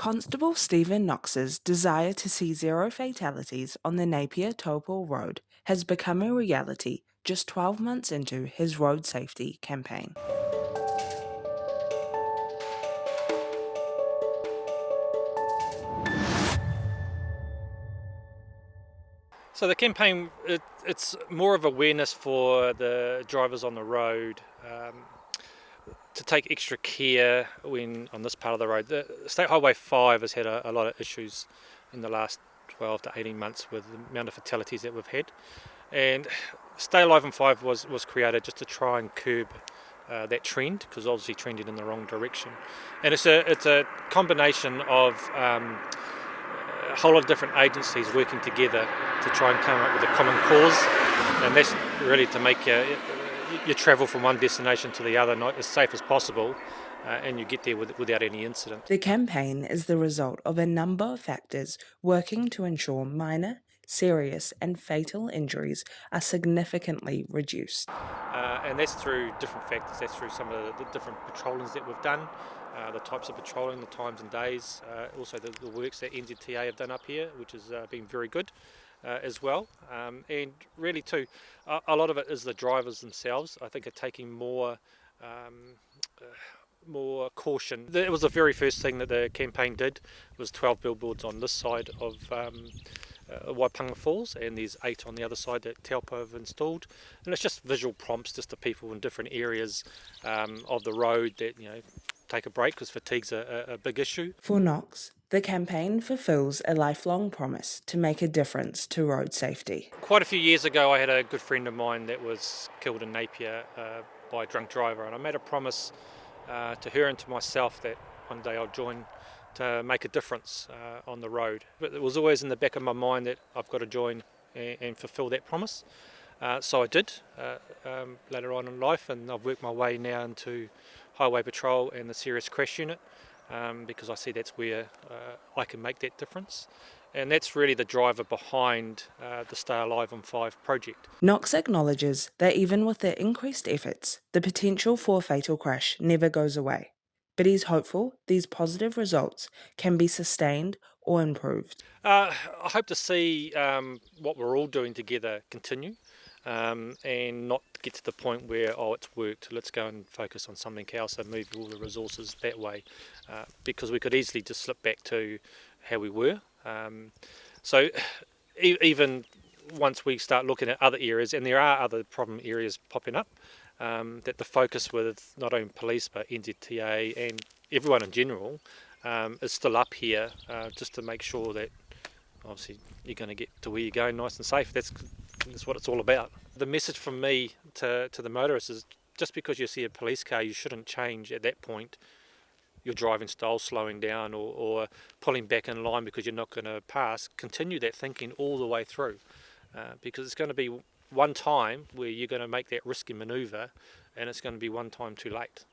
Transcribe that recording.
Constable Steven Knox's desire to see zero fatalities on the Napier-Taupō road has become a reality just 12 months into his road safety campaign. So the campaign, it's more of awareness for the drivers on the road to take extra care when on this part of the road. The State Highway 5 has had a lot of issues in the last 12 to 18 months with the amount of fatalities that we've had. And Stay Alive on 5 was created just to try and curb that trend, because obviously trending in the wrong direction. And it's a combination of a whole lot of different agencies working together to try and come up with a common cause, and that's really to make you travel from one destination to the other not as safe as possible, and you get there without any incident. The campaign is the result of a number of factors working to ensure minor, serious and fatal injuries are significantly reduced. And that's through different factors. That's through some of the different patrollings that we've done, the types of patrolling, the times and days, also the works that NZTA have done up here, which has been very good as well. And really too, a lot of it is the drivers themselves, I think, are taking more caution. It was the very first thing that the campaign did, was 12 billboards on this side of Waipanga Falls, and there's 8 on the other side that Taupō have installed, and it's just visual prompts just to people in different areas of the road that, you know, take a break, because fatigue's a big issue. For Knox, the campaign fulfills a lifelong promise to make a difference to road safety. Quite a few years ago I had a good friend of mine that was killed in Napier by a drunk driver, and I made a promise to her and to myself that one day I'll join to make a difference on the road. But it was always in the back of my mind that I've got to join and fulfil that promise. So I did later on in life, and I've worked my way now into Highway Patrol and the Serious Crash Unit, because I see that's where I can make that difference. And that's really the driver behind the Stay Alive on 5 project. Knox acknowledges that even with the increased efforts, the potential for a fatal crash never goes away. But he's hopeful these positive results can be sustained or improved. I hope to see what we're all doing together continue, and not get to the point where, oh, it's worked, let's go and focus on something else and move all the resources that way, because we could easily just slip back to how we were. So even once we start looking at other areas, and there are other problem areas popping up, that the focus with not only police but NZTA and everyone in general is still up here, just to make sure that obviously you're going to get to where you're going nice and safe. That's what it's all about. The message from me to the motorists is, just because you see a police car, you shouldn't change at that point your driving style, slowing down or pulling back in line because you're not going to pass. Continue that thinking all the way through, because it's going to be one time where you're going to make that risky manoeuvre, and it's going to be one time too late.